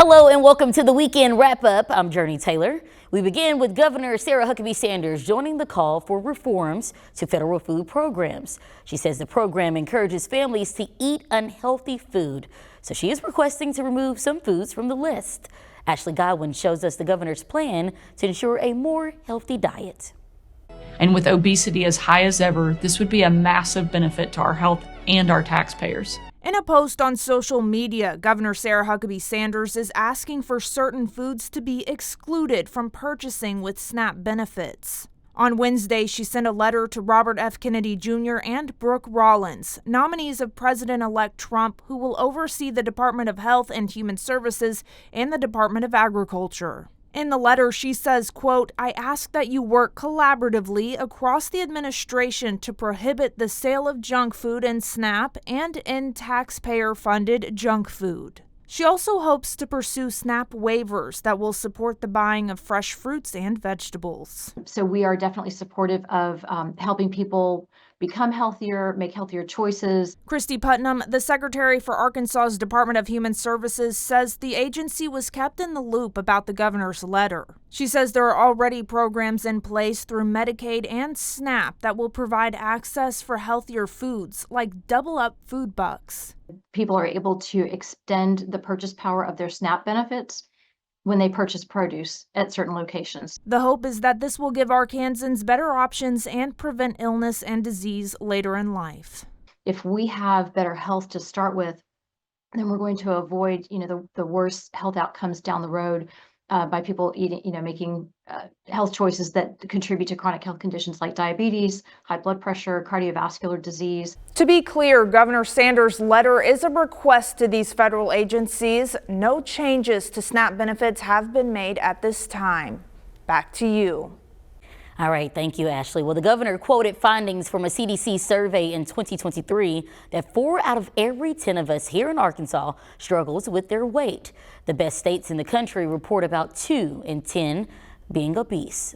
Hello and welcome to the weekend wrap-up. I'm Jurnee Taylor. We begin with Governor Sarah Huckabee Sanders joining the call for reforms to federal food programs. She says the program encourages families to eat unhealthy food, so she is requesting to remove some foods from the list. Ashley Godwin shows us the governor's plan to ensure a more healthy diet. And with obesity as high as ever, this would be a massive benefit to our health and our taxpayers. In a post on social media, Governor Sarah Huckabee Sanders is asking for certain foods to be excluded from purchasing with SNAP benefits. On Wednesday, she sent a letter to Robert F. Kennedy Jr. and Brooke Rollins, nominees of President-elect Trump, who will oversee the Department of Health and Human Services and the Department of Agriculture. In the letter, she says, quote, "I ask that you work collaboratively across the administration to prohibit the sale of junk food in SNAP and in taxpayer-funded junk food." She also hopes to pursue SNAP waivers that will support the buying of fresh fruits and vegetables. So we are definitely supportive of helping people become healthier, make healthier choices. Christy Putnam, the Secretary for Arkansas's Department of Human Services, says the agency was kept in the loop about the governor's letter. She says there are already programs in place through Medicaid and SNAP that will provide access for healthier foods, like Double Up food bucks. People are able to extend the purchase power of their SNAP benefits when they purchase produce at certain locations. The hope is that this will give Arkansans better options and prevent illness and disease later in life. If we have better health to start with, then we're going to avoid, the worst health outcomes down the road by people eating, making health choices that contribute to chronic health conditions like diabetes, high blood pressure, cardiovascular disease. To be clear, Governor Sanders' letter is a request to these federal agencies. No changes to SNAP benefits have been made at this time. Back to you. All right, thank you, Ashley. Well, the governor quoted findings from a CDC survey in 2023 that 4 out of every 10 of us here in Arkansas struggles with their weight. The best states in the country report about 2 in 10 being obese.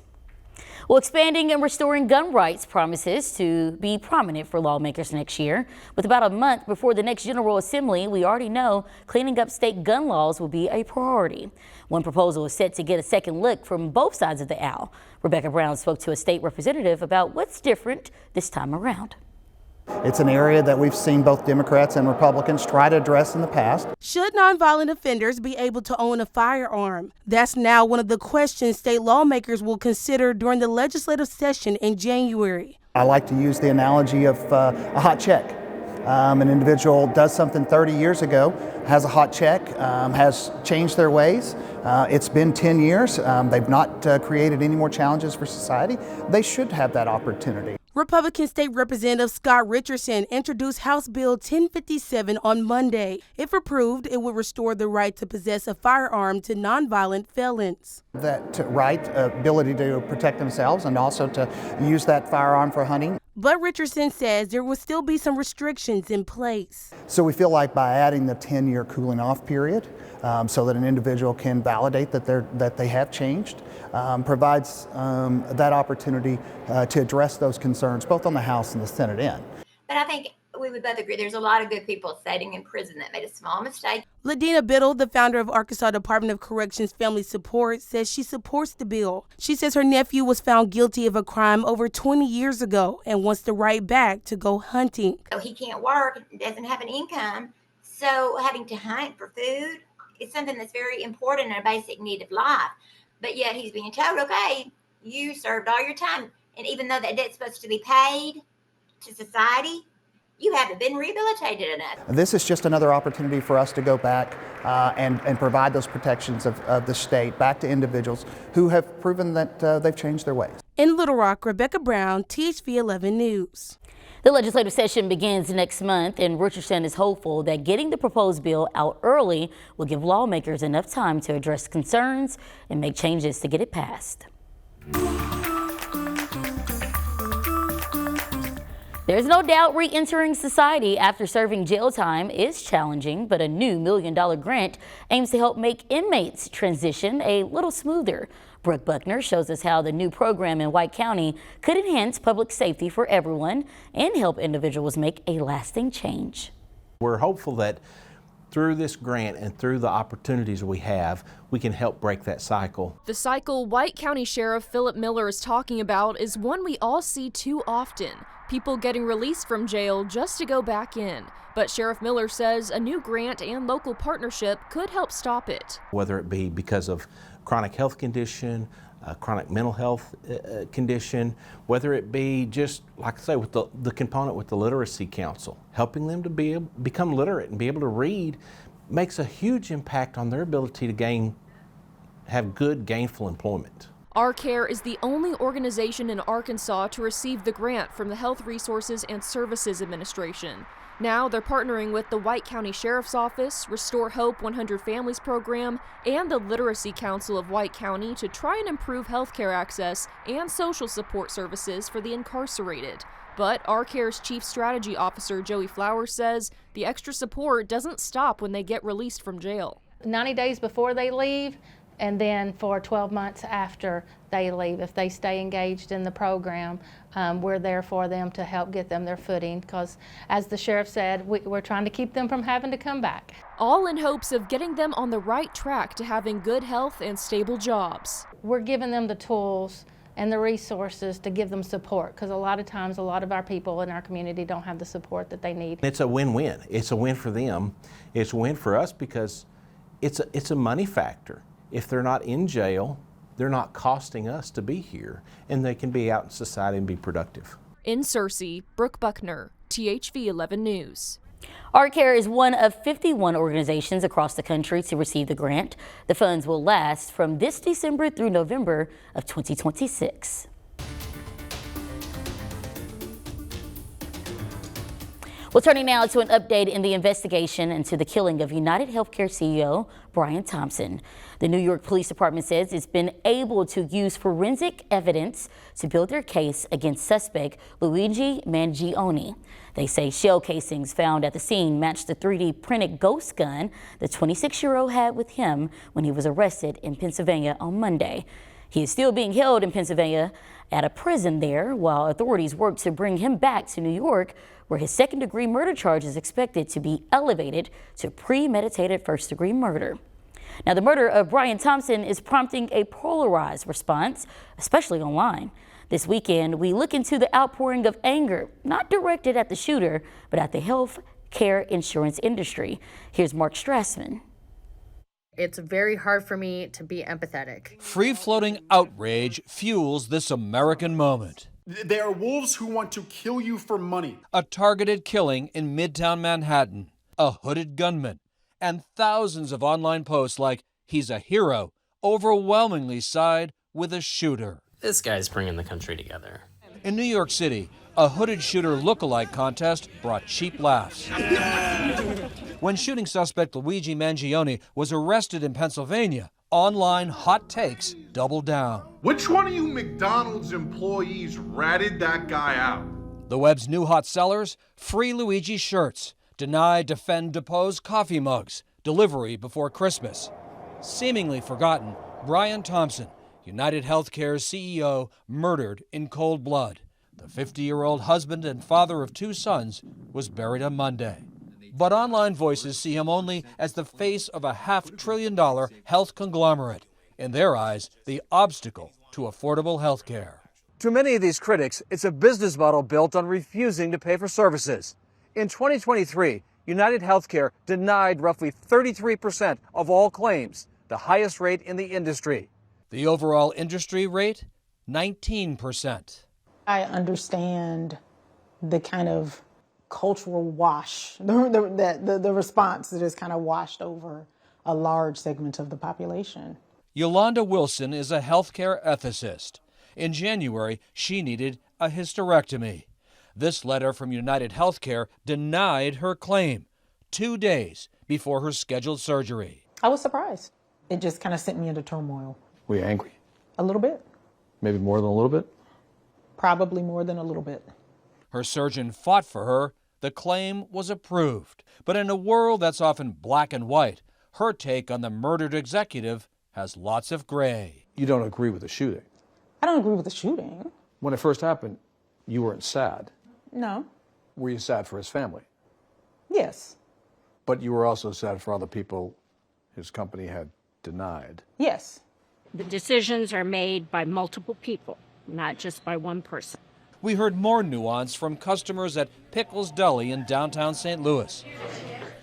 Well, expanding and restoring gun rights promises to be prominent for lawmakers next year. With about a month before the next General Assembly, we already know cleaning up state gun laws will be a priority. One proposal is set to get a second look from both sides of the aisle. Rebecca Brown spoke to a state representative about what's different this time around. It's an area that we've seen both Democrats and Republicans try to address in the past. Should nonviolent offenders be able to own a firearm? That's now one of the questions state lawmakers will consider during the legislative session in January. I like to use the analogy of a hot check. An individual does something 30 years ago, has a hot check, has changed their ways. It's been 10 years. They've not created any more challenges for society. They should have that opportunity. Republican State Representative Scott Richardson introduced House Bill 1057 on Monday. If approved, it would restore the right to possess a firearm to nonviolent felons. That right, ability to protect themselves and also to use that firearm for hunting. But Richardson says there will still be some restrictions in place. So we feel like by adding the 10-year cooling off period so that an individual can validate that they have changed, provides that opportunity to address those concerns both on the House and the Senate end. But I think we would both agree there's a lot of good people sitting in prison that made a small mistake. Ladina Biddle, the founder of Arkansas Department of Corrections Family Support, says she supports the bill. She says her nephew was found guilty of a crime over 20 years ago and wants the right back to go hunting. So he can't work, doesn't have an income, so having to hunt for food is something that's very important and a basic need of life. But yet he's being told, okay, you served all your time. And even though that debt's supposed to be paid to society, you haven't been rehabilitated enough. This is just another opportunity for us to go back and provide those protections of the state back to individuals who have proven that they've changed their ways. In Little Rock, Rebecca Brown, THV11 News. The legislative session begins next month, and Richardson is hopeful that getting the proposed bill out early will give lawmakers enough time to address concerns and make changes to get it passed. There's no doubt re-entering society after serving jail time is challenging, but a new $1 million grant aims to help make inmates transition a little smoother. Brooke Buckner shows us how the new program in White County could enhance public safety for everyone and help individuals make a lasting change. We're hopeful that through this grant and through the opportunities we have, we can help break that cycle. The cycle White County Sheriff Philip Miller is talking about is one we all see too often. People getting released from jail just to go back in. But Sheriff Miller says a new grant and local partnership could help stop it. Whether it be because of chronic health condition, chronic mental health condition, whether it be just, like I say, with the component with the Literacy Council, helping them to become literate and be able to read makes a huge impact on their ability to have good gainful employment. Our Care is the only organization in Arkansas to receive the grant from the Health Resources and Services Administration. Now they're partnering with the White County Sheriff's Office, Restore Hope 100 Families Program, and the Literacy Council of White County to try and improve healthcare access and social support services for the incarcerated. But Our Care's Chief Strategy Officer Joey Flowers says the extra support doesn't stop when they get released from jail. 90 days before they leave, and then for 12 months after they leave. If they stay engaged in the program, we're there for them to help get them their footing, because as the sheriff said, we're trying to keep them from having to come back. All in hopes of getting them on the right track to having good health and stable jobs. We're giving them the tools and the resources to give them support, because a lot of times a lot of our people in our community don't have the support that they need. It's a win-win. It's a win for them. It's a win for us because it's a money factor. If they're not in jail, they're not costing us to be here, and they can be out in society and be productive. In Searcy, Brooke Buckner, THV11 News. Our Care is one of 51 organizations across the country to receive the grant. The funds will last from this December through November of 2026. Well, turning now to an update in the investigation into the killing of United Healthcare CEO Brian Thompson. The New York Police Department says it's been able to use forensic evidence to build their case against suspect Luigi Mangione. They say shell casings found at the scene matched the 3D printed ghost gun the 26-year-old had with him when he was arrested in Pennsylvania on Monday. He is still being held in Pennsylvania at a prison there while authorities work to bring him back to New York, where his second-degree murder charge is expected to be elevated to premeditated first-degree murder. Now, the murder of Brian Thompson is prompting a polarized response, especially online. This weekend, we look into the outpouring of anger, not directed at the shooter, but at the health care insurance industry. Here's Mark Strassman. It's very hard for me to be empathetic. Free-floating outrage fuels this American moment. They are wolves who want to kill you for money. A targeted killing in Midtown Manhattan, a hooded gunman, and thousands of online posts like, "He's a hero," overwhelmingly side with a shooter. This guy's bringing the country together. In New York City, a hooded shooter look-alike contest brought cheap laughs. When shooting suspect Luigi Mangione was arrested in Pennsylvania, online hot takes doubled down. Which one of you McDonald's employees ratted that guy out? The web's new hot sellers, free Luigi shirts, deny, defend, depose coffee mugs, delivery before Christmas. Seemingly forgotten, Brian Thompson, United Healthcare's CEO, murdered in cold blood. The 50-year-old husband and father of 2 sons was buried on Monday. But online voices see him only as the face of a $500 billion health conglomerate. In their eyes, the obstacle to affordable health care. To many of these critics, it's a business model built on refusing to pay for services. In 2023, United Healthcare denied roughly 33% of all claims, the highest rate in the industry. The overall industry rate, 19%. I understand the kind of cultural wash, the response that is kind of washed over a large segment of the population. Yolanda Wilson is a healthcare ethicist. In January, she needed a hysterectomy. This letter from United Healthcare denied her claim 2 days before her scheduled surgery. I was surprised. It just kind of sent me into turmoil. Were you angry? A little bit. Maybe more than a little bit? Probably more than a little bit. Her surgeon fought for her. The claim was approved. But in a world that's often black and white, her take on the murdered executive has lots of gray. You don't agree with the shooting? I don't agree with the shooting. When it first happened, you weren't sad. No. Were you sad for his family? Yes. But you were also sad for all the people his company had denied. Yes. The decisions are made by multiple people, not just by one person. We heard more nuance from customers at Pickles Deli in downtown St. Louis.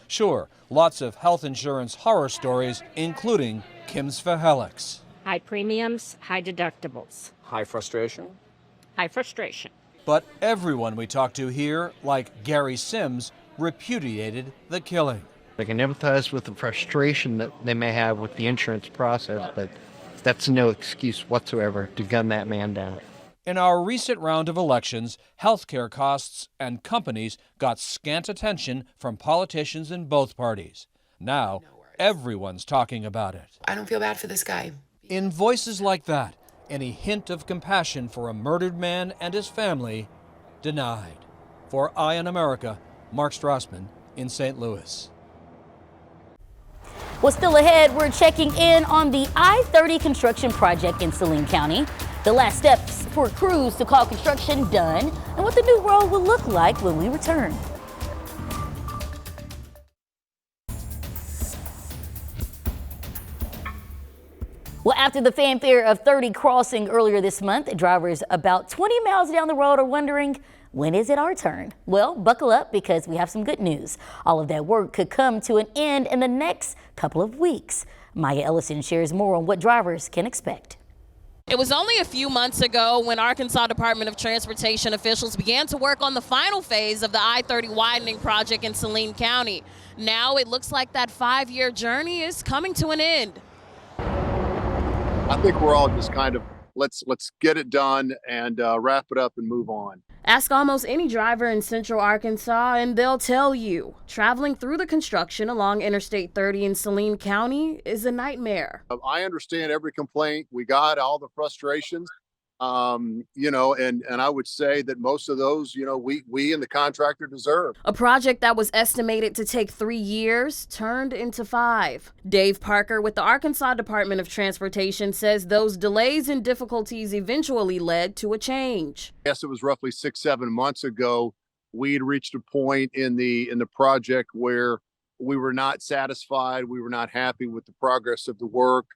Sure, lots of health insurance horror stories, including Kim's Fahelix. High premiums, high deductibles. High frustration? High frustration. But everyone we talked to here, like Gary Sims, repudiated the killing. I can empathize with the frustration that they may have with the insurance process, but that's no excuse whatsoever to gun that man down. In our recent round of elections, healthcare costs and companies got scant attention from politicians in both parties. Now, everyone's talking about it. I don't feel bad for this guy. In voices like that, any hint of compassion for a murdered man and his family denied. For Eye on America, Mark Strassman in St. Louis. Well, still ahead, we're checking in on the I-30 construction project in Saline County, the last steps for crews to call construction done, and what the new road will look like when we return. Well, after the fanfare of 30 crossing earlier this month, drivers about 20 miles down the road are wondering, when is it our turn? Well, buckle up because we have some good news. All of that work could come to an end in the next couple of weeks. Maya Ellison shares more on what drivers can expect. It was only a few months ago when Arkansas Department of Transportation officials began to work on the final phase of the I-30 widening project in Saline County. Now it looks like that 5-year journey is coming to an end. I think we're all just kind of let's get it done and wrap it up and move on. Ask almost any driver in central Arkansas and they'll tell you traveling through the construction along Interstate 30 in Saline County is a nightmare. I understand every complaint we got, all the frustrations, and I would say that most of those, we and the contractor deserve. A project that was estimated to take 3 years turned into 5. Dave Parker with the Arkansas Department of Transportation says those delays and difficulties eventually led to a change. Yes, it was roughly 6-7 months ago. We had reached a point in the project where we were not satisfied. We were not happy with the progress of the work.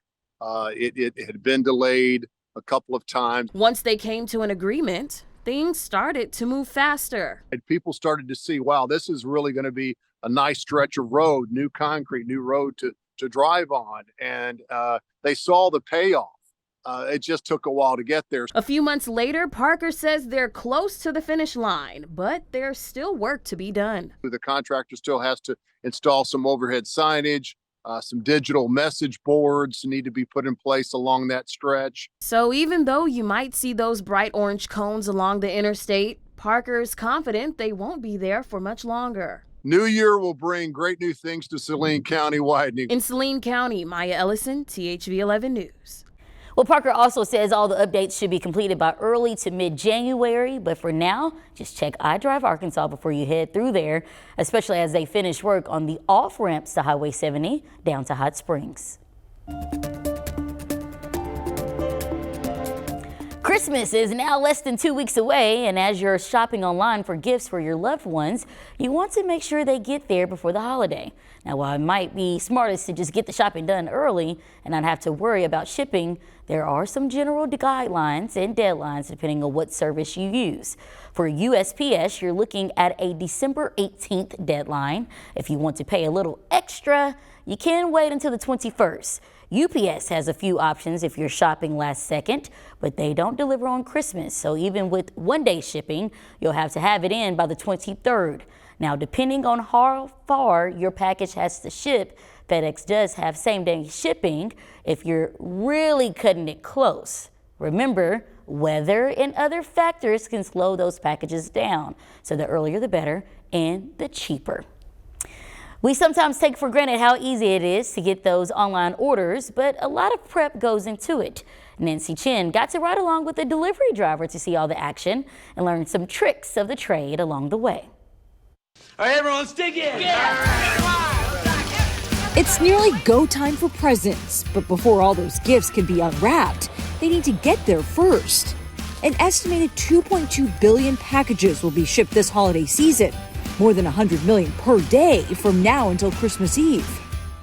It had been delayed a couple of times. Once they came to an agreement, things started to move faster. And people started to see, wow, this is really going to be a nice stretch of road, new concrete, new road to drive on. And they saw the payoff. It just took a while to get there. A few months later, Parker says they're close to the finish line, but there's still work to be done. The contractor still has to install some overhead signage. Some digital message boards need to be put in place along that stretch. So even though you might see those bright orange cones along the interstate, Parker's confident they won't be there for much longer. New year will bring great new things to Saline County widening. In Saline County, Maya Ellison, THV11 News. Well, Parker also says all the updates should be completed by early to mid-January, but for now, just check iDrive Arkansas before you head through there, especially as they finish work on the off-ramps to Highway 70 down to Hot Springs. Christmas is now less than 2 weeks away, and as you're shopping online for gifts for your loved ones, you want to make sure they get there before the holiday. Now, while it might be smartest to just get the shopping done early and not have to worry about shipping, there are some general guidelines and deadlines depending on what service you use. For USPS, you're looking at a December 18th deadline. If you want to pay a little extra, you can wait until the 21st. UPS has a few options if you're shopping last second, but they don't deliver on Christmas. So even with one-day shipping, you'll have to have it in by the 23rd. Now, depending on how far your package has to ship, FedEx does have same-day shipping if you're really cutting it close. Remember, weather and other factors can slow those packages down. So the earlier the better and the cheaper. We sometimes take for granted how easy it is to get those online orders, but a lot of prep goes into it. Nancy Chen got to ride along with a delivery driver to see all the action and learn some tricks of the trade along the way. All right, everyone, stick in. It's nearly go time for presents, but before all those gifts can be unwrapped, they need to get there first. An estimated 2.2 billion packages will be shipped this holiday season. more than 100 million per day from now until Christmas Eve.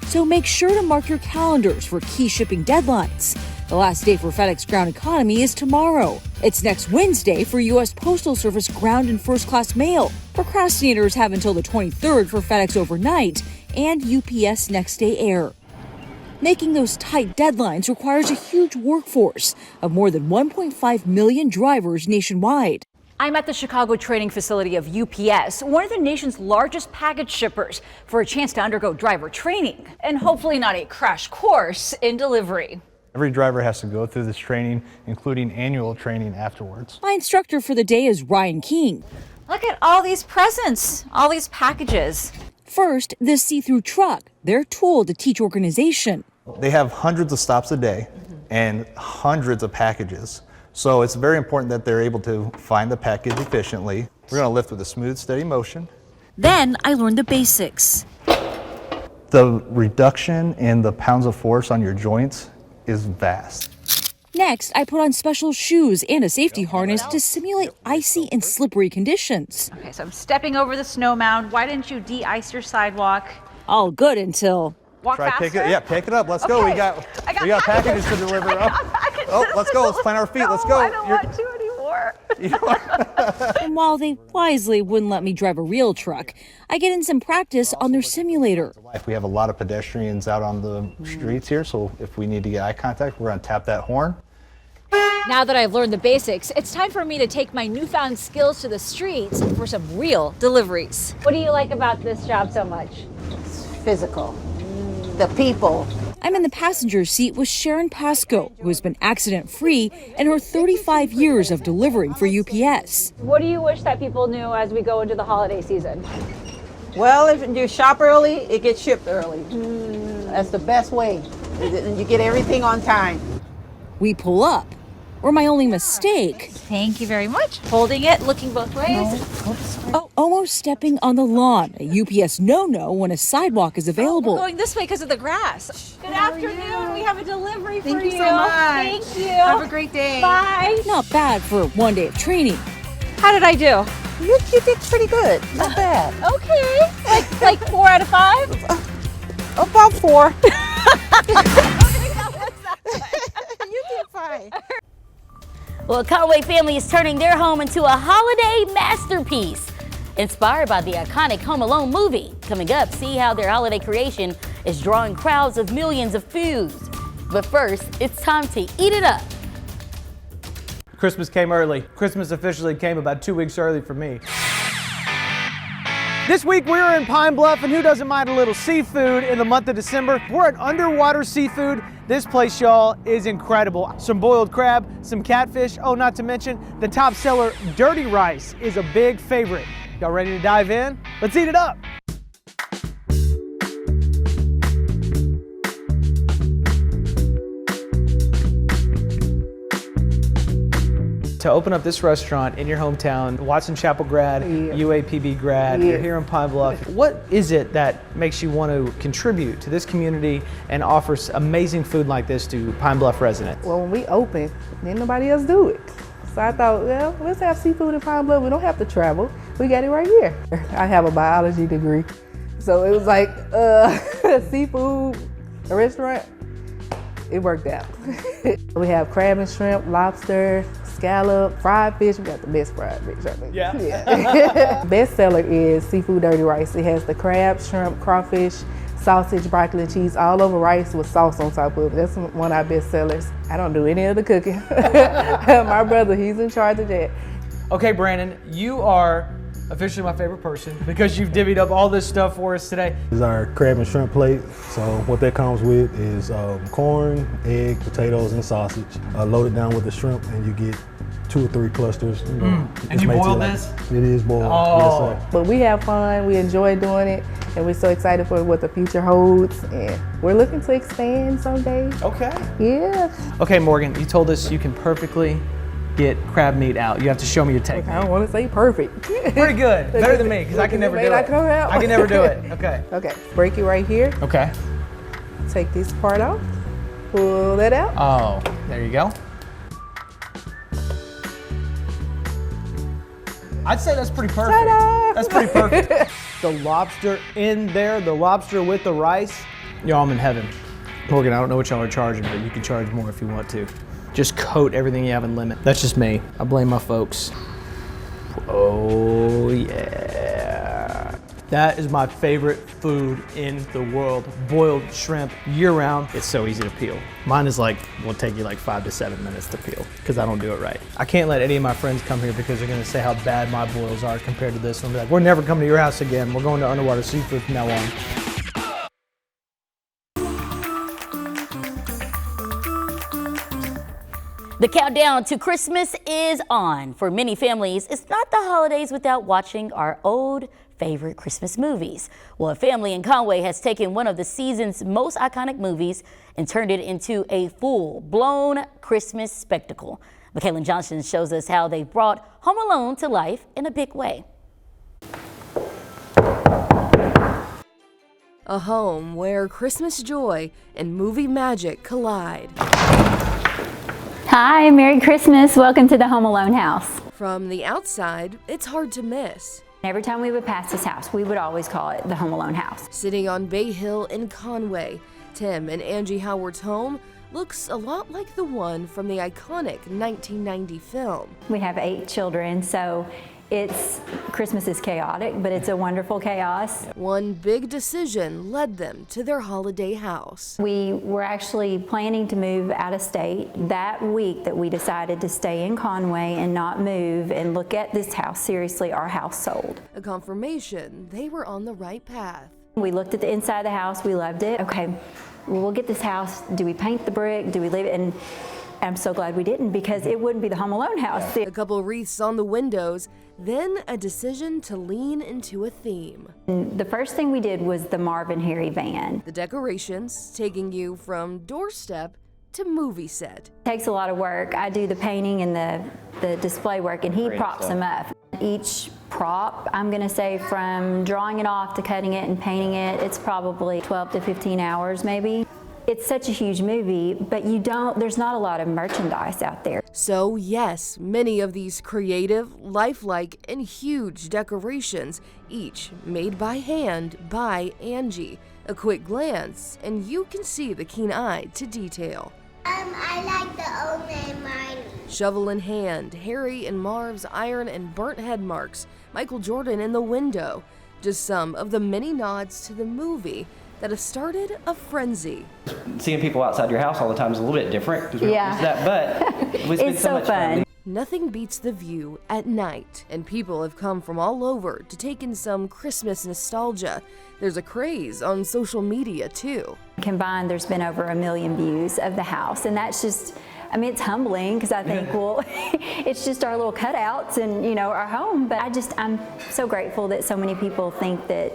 So make sure to mark your calendars for key shipping deadlines. The last day for FedEx Ground Economy is tomorrow. It's next Wednesday for U.S. Postal Service Ground and First Class Mail. Procrastinators have until the 23rd for FedEx Overnight and UPS Next Day Air. Making those tight deadlines requires a huge workforce of more than 1.5 million drivers nationwide. I'm at the Chicago training facility of UPS, one of the nation's largest package shippers, for a chance to undergo driver training and hopefully not a crash course in delivery. Every driver has to go through this training, including annual training afterwards. My instructor for the day is Ryan King. Look at all these presents, all these packages. First, this see-through truck, their tool to teach organization. They have hundreds of stops a day and hundreds of packages. So it's very important that they're able to find the package efficiently. We're going to lift with a smooth, steady motion. Then I learned the basics. The reduction in the pounds of force on your joints is vast. Next, I put on special shoes and a safety harness to simulate icy and slippery conditions. Okay, so I'm stepping over the snow mound. Why didn't you de-ice your sidewalk? All good until... Walk Try faster? Pick it up. Let's go. We got packages to deliver. Let's go. Let's plant our feet. Let's go. I don't want to anymore. And while they wisely wouldn't let me drive a real truck, I get in some practice on their simulator. We have a lot of pedestrians out on the streets here, so if we need to get eye contact, we're going to tap that horn. Now that I've learned the basics, it's time for me to take my newfound skills to the streets for some real deliveries. What do you like about this job so much? It's physical. The people. I'm in the passenger seat with Sharon Pasco, who has been accident-free in her 35 years of delivering for UPS. What do you wish that people knew as we go into the holiday season? Well, if you shop early, it gets shipped early. That's the best way. You get everything on time. We pull up, or my only mistake. Thank you very much. Holding it, looking both ways. Almost stepping on the lawn, a UPS no-no when a sidewalk is available. We're going this way because of the grass. Good afternoon. We have a delivery for you. Thank you so much. Thank you. Have a great day. Bye. Not bad for one day of training. How did I do? You did pretty good. Not bad. Okay. Like 4 out of 5? About 4. You did fine. Well, Conway family is turning their home into a holiday masterpiece. Inspired by the iconic Home Alone movie. Coming up, see how their holiday creation is drawing crowds of millions of foods. But first, it's time to eat it up. Christmas came early. Christmas officially came about 2 weeks early for me. This week we are in Pine Bluff, and who doesn't mind a little seafood in the month of December? We're at Underwater Seafood. This place, y'all, is incredible. Some boiled crab, some catfish, oh, not to mention the top seller, dirty rice, is a big favorite. Y'all ready to dive in? Let's eat it up. To open up this restaurant in your hometown, Watson Chapel grad, UAPB grad, you're here in Pine Bluff. What is it that makes you want to contribute to this community and offer amazing food like this to Pine Bluff residents? Well, when we opened, didn't nobody else do it. So I thought, well, let's have seafood in Pine Bluff. We don't have to travel. We got it right here. I have a biology degree. So it was like seafood, a restaurant. It worked out. We have crab and shrimp, lobster, scallop, fried fish. We got the best fried fish, I think. Yeah. Best seller is seafood dirty rice. It has the crab, shrimp, crawfish, sausage, broccoli, and cheese all over rice with sauce on top of it. That's one of our best sellers. I don't do any of the cooking. My brother, he's in charge of that. Okay, Brandon, you are officially my favorite person because you've divvied up all this stuff for us today. This is our crab and shrimp plate. So what that comes with is corn, egg, potatoes, and sausage. Loaded down with the shrimp, and you get 2 or 3 clusters. And you boiled this? It is boiled. Oh. Yes, sir. But we have fun, we enjoy doing it, and we're so excited for what the future holds. And we're looking to expand someday. Okay. Yeah. Okay, Morgan, you told us you can perfectly get crab meat out. You have to show me your technique. I don't want to say perfect. Pretty good. Better than me, because I can never do it. I can never do it. Okay. Okay. Break it right here. Okay. Take this part off. Pull that out. Oh, there you go. I'd say that's pretty perfect. Ta-da! That's pretty perfect. The lobster in there, the lobster with the rice. Y'all, I'm in heaven. Morgan, I don't know what y'all are charging, but you can charge more if you want to. Just coat everything you have in lemon. That's just me. I blame my folks. Oh yeah. That is my favorite food in the world. Boiled shrimp year round. It's so easy to peel. Mine is like, will take you like 5 to 7 minutes to peel because I don't do it right. I can't let any of my friends come here because they're gonna say how bad my boils are compared to this one. Be like, we're never coming to your house again. We're going to underwater seafood from now on. The countdown to Christmas is on. For many families, it's not the holidays without watching our old favorite Christmas movies. Well, a family in Conway has taken one of the season's most iconic movies and turned it into a full-blown Christmas spectacle. Michaela Johnson shows us how they brought Home Alone to life in a big way. A home where Christmas joy and movie magic collide. Hi, Merry Christmas. Welcome to the Home Alone house. From the outside, it's hard to miss. Every time we would pass this house, we would always call it the Home Alone house. Sitting on Bay Hill in Conway, Tim and Angie Howard's home looks a lot like the one from the iconic 1990 film. We have 8 children, so Christmas is chaotic, but it's a wonderful chaos. One big decision led them to their holiday house. We were actually planning to move out of state that week that we decided to stay in Conway and not move and look at this house seriously. Our house sold. A confirmation they were on the right path. We looked at the inside of the house, we loved it. Okay, we'll get this house. Do we paint the brick? Do we leave it? And I'm so glad we didn't because it wouldn't be the Home Alone house. A couple wreaths on the windows, then a decision to lean into a theme. The first thing we did was the Marvin Harry van. The decorations taking you from doorstep to movie set. It takes a lot of work. I do the painting and the display work, and he props them up. Each prop, I'm gonna say from drawing it off to cutting it and painting it, it's probably 12 to 15 hours maybe. It's such a huge movie, but there's not a lot of merchandise out there. So yes, many of these creative, lifelike, and huge decorations, each made by hand by Angie. A quick glance, and you can see the keen eye to detail. I like the old man Marty. Shovel in hand, Harry and Marv's iron and burnt head marks, Michael Jordan in the window. Just some of the many nods to the movie that has started a frenzy. Seeing people outside your house all the time is a little bit different because we're not used to that, but it's been so much fun. Nothing beats the view at night, and people have come from all over to take in some Christmas nostalgia. There's a craze on social media too. Combined, there's been over 1 million views of the house, and that's just, I mean, it's humbling because I think, well, it's just our little cutouts and, you know, our home, but I'm so grateful that so many people think that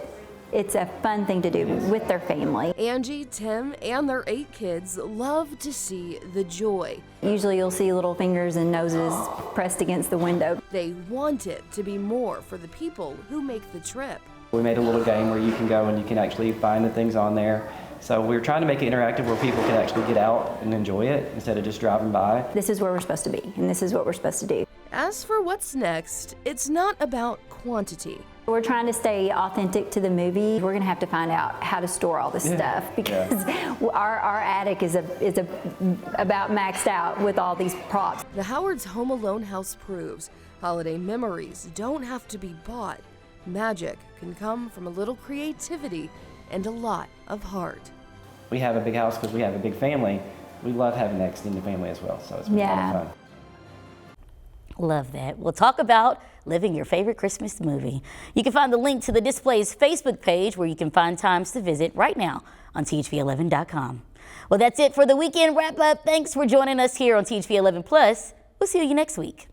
it's a fun thing to do with their family. Angie, Tim, and their 8 kids love to see the joy. Usually you'll see little fingers and noses pressed against the window. They want it to be more for the people who make the trip. We made a little game where you can go and you can actually find the things on there. So we're trying to make it interactive where people can actually get out and enjoy it instead of just driving by. This is where we're supposed to be, and this is what we're supposed to do. As for what's next, it's not about quantity. We're trying to stay authentic to the movie. We're gonna have to find out how to store all this stuff because our attic is about maxed out with all these props. The Howard's Home Alone house proves holiday memories don't have to be bought. Magic can come from a little creativity and a lot of heart. We have a big house because we have a big family. We love having that extended family as well, so it's been a lot of fun. Love that. We'll talk about living your favorite Christmas movie. You can find the link to the display's Facebook page where you can find times to visit right now on THV11.com. Well, that's it for the weekend wrap up. Thanks for joining us here on THV11 Plus. We'll see you next week.